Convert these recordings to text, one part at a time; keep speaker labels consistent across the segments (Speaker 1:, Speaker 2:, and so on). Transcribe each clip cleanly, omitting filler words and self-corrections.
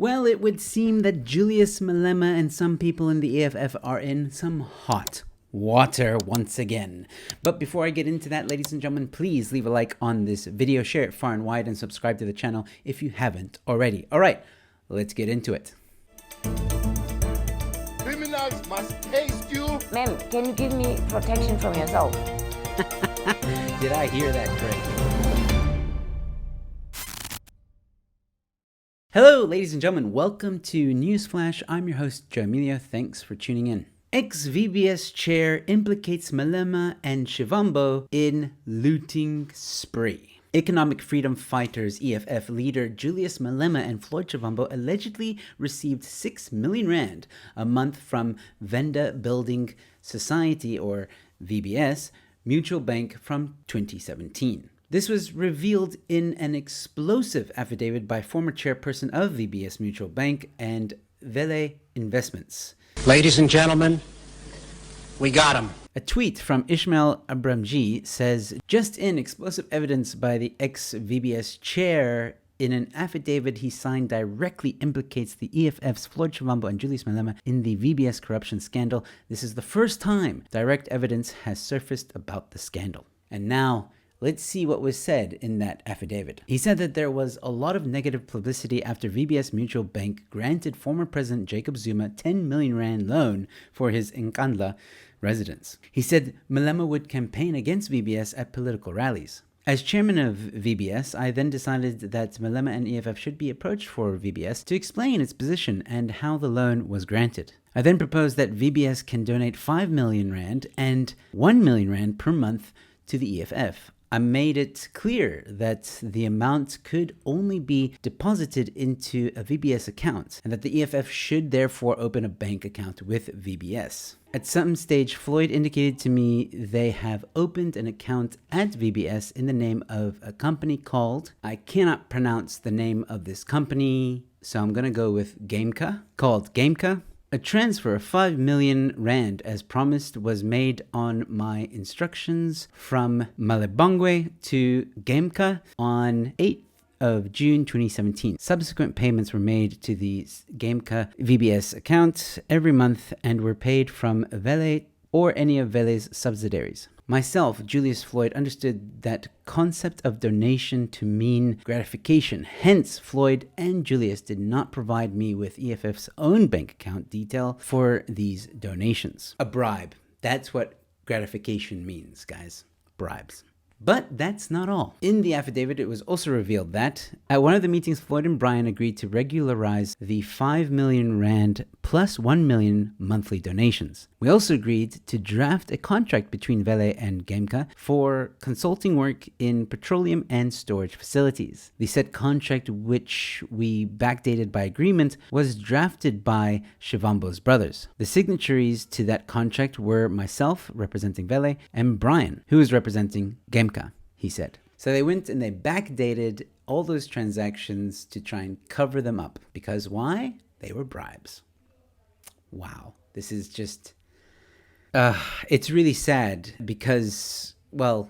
Speaker 1: Well, it would seem that Julius, Malema, and some people in the EFF are in some hot water once again. But before I get into that, ladies and gentlemen, please leave a like on this video, share it far and wide, and subscribe to the channel if you haven't already. All right, let's get into it.
Speaker 2: Criminals must taste you.
Speaker 3: Ma'am, can you give me protection from yourself?
Speaker 1: Did I hear that correctly? Hello, ladies and gentlemen. Welcome to Newsflash. I'm your host, Emilio. Thanks for tuning in. Ex-VBS chair implicates Malema and Shivambu in looting spree. Economic freedom fighters EFF leader Julius Malema and Floyd Shivambu allegedly received 6 million rand a month from Venda Building Society, or VBS, mutual bank from 2017. This was revealed in an explosive affidavit by former chairperson of VBS Mutual Bank and Vele Investments.
Speaker 4: Ladies and gentlemen, we got him.
Speaker 1: A tweet from Ishmael Abramji says, just in, explosive evidence by the ex-VBS chair in an affidavit he signed directly implicates the EFF's Floyd Shivambu and Julius Malema in the VBS corruption scandal. This is the first time direct evidence has surfaced about the scandal. And now, let's see what was said in that affidavit. He said that there was a lot of negative publicity after VBS Mutual Bank granted former President Jacob Zuma 10 million rand loan for his Nkandla residence. He said Malema would campaign against VBS at political rallies. As chairman of VBS, I then decided that Malema and EFF should be approached for VBS to explain its position and how the loan was granted. I then proposed that VBS can donate 5 million rand and 1 million rand per month to the EFF. I made it clear that the amount could only be deposited into a VBS account and that the EFF should therefore open a bank account with VBS. At some stage, Floyd indicated to me they have opened an account at VBS in the name of a company called, I cannot pronounce the name of this company, so I'm going to go with Gameka, called Gameka. A transfer of 5 million rand, as promised, was made on my instructions from Malebongwe to Gameka on 8th of June 2017. Subsequent payments were made to the Gameka VBS account every month and were paid from Vele or any of Vele's subsidiaries. Myself, Julius Floyd, understood that concept of donation to mean gratification. Hence, Floyd and Julius did not provide me with EFF's own bank account detail for these donations. A bribe. That's what gratification means, guys. Bribes. But that's not all. In the affidavit, it was also revealed that at one of the meetings, Floyd and Brian agreed to regularize the 5 million rand plus 1 million monthly donations. We also agreed to draft a contract between Vele and Gameka for consulting work in petroleum and storage facilities. The said contract, which we backdated by agreement, was drafted by Shivambu's brothers. The signatories to that contract were myself, representing Vele, and Brian, who is representing Gameka, he said. So they went and they backdated all those transactions to try and cover them up. Because why? They were bribes. Wow. This is just... it's really sad because, well,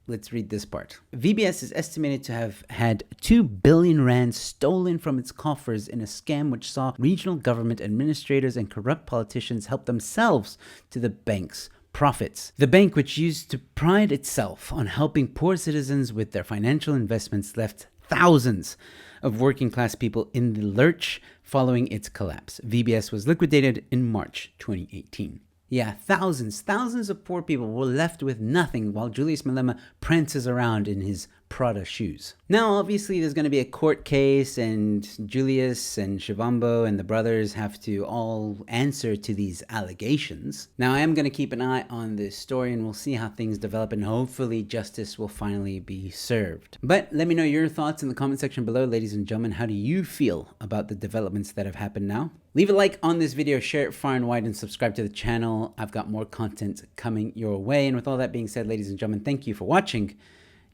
Speaker 1: let's read this part. VBS is estimated to have had 2 billion rand stolen from its coffers in a scam which saw regional government administrators and corrupt politicians help themselves to the bank's profits. The bank, which used to pride itself on helping poor citizens with their financial investments, left thousands of working class people in the lurch following its collapse. VBS was liquidated in March 2018. Yeah, thousands of poor people were left with nothing while Julius Malema prances around in his Prada shoes. Now, obviously, there's going to be a court case and Julius and Shivambu and the brothers have to all answer to these allegations. Now, I am going to keep an eye on this story and we'll see how things develop and hopefully justice will finally be served. But let me know your thoughts in the comment section below, ladies and gentlemen. How do you feel about the developments that have happened now? Leave a like on this video, share it far and wide, and subscribe to the channel. I've got more content coming your way. And with all that being said, ladies and gentlemen, thank you for watching.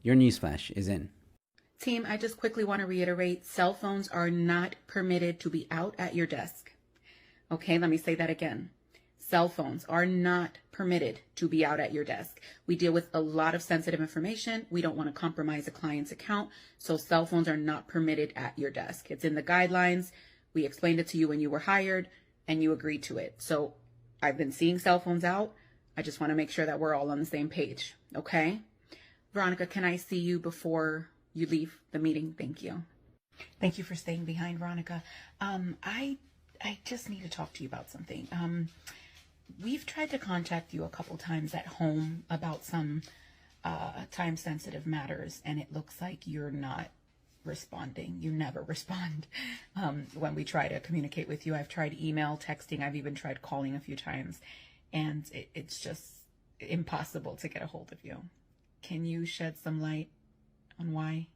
Speaker 1: Your newsflash is in.
Speaker 5: Team, I just quickly want to reiterate, cell phones are not permitted to be out at your desk. Okay, let me say that again. Cell phones are not permitted to be out at your desk. We deal with a lot of sensitive information. We don't want to compromise a client's account, so cell phones are not permitted at your desk. It's in the guidelines. We explained it to you when you were hired and you agreed to it. So I've been seeing cell phones out. I just want to make sure that we're all on the same page. Okay? Veronica, can I see you before you leave the meeting? Thank you. Thank you for staying behind, Veronica. I just need to talk to you about something. We've tried to contact you a couple times at home about some time-sensitive matters, and it looks like you're not responding. You never respond when we try to communicate with you. I've tried email, texting. I've even tried calling a few times, and it's just impossible to get a hold of you. Can you shed some light on why?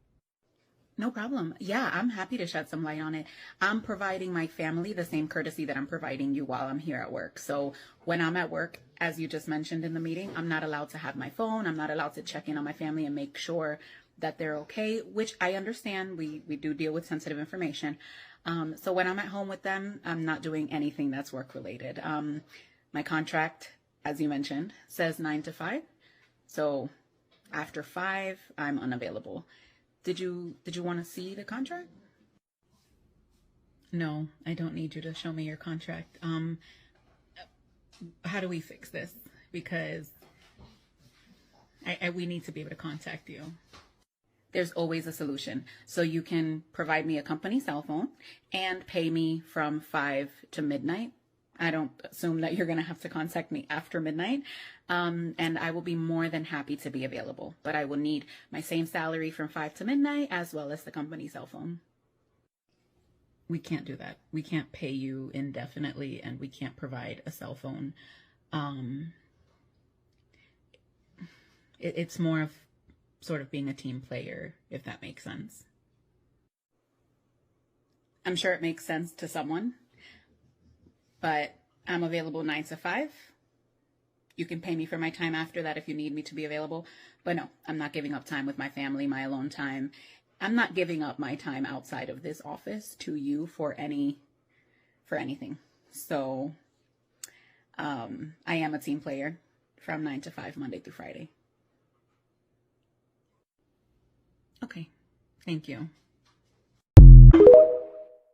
Speaker 5: No problem. Yeah, I'm happy to shed some light on it. I'm providing my family the same courtesy that I'm providing you while I'm here at work. So when I'm at work, as you just mentioned in the meeting, I'm not allowed to have my phone. I'm not allowed to check in on my family and make sure that they're okay, which I understand. We do deal with sensitive information. So when I'm at home with them, I'm not doing anything that's work related. My contract, as you mentioned, says 9 to 5. So after 5, I'm unavailable. Did you want to see the contract? No, I don't need you to show me your contract. How do we fix this? Because we need to be able to contact you. There's always a solution. So you can provide me a company cell phone and pay me from 5 to midnight. I don't assume that you're going to have to contact me after midnight. And I will be more than happy to be available. But I will need my same salary from 5 to midnight as well as the company cell phone. We can't do that. We can't pay you indefinitely, and we can't provide a cell phone. It's more of sort of being a team player, if that makes sense. I'm sure it makes sense to someone. But I'm available 9 to 5. You can pay me for my time after that if you need me to be available. But no, I'm not giving up time with my family, my alone time. I'm not giving up my time outside of this office to you for anything. So I am a team player from 9 to 5, Monday through Friday. Okay. Thank you.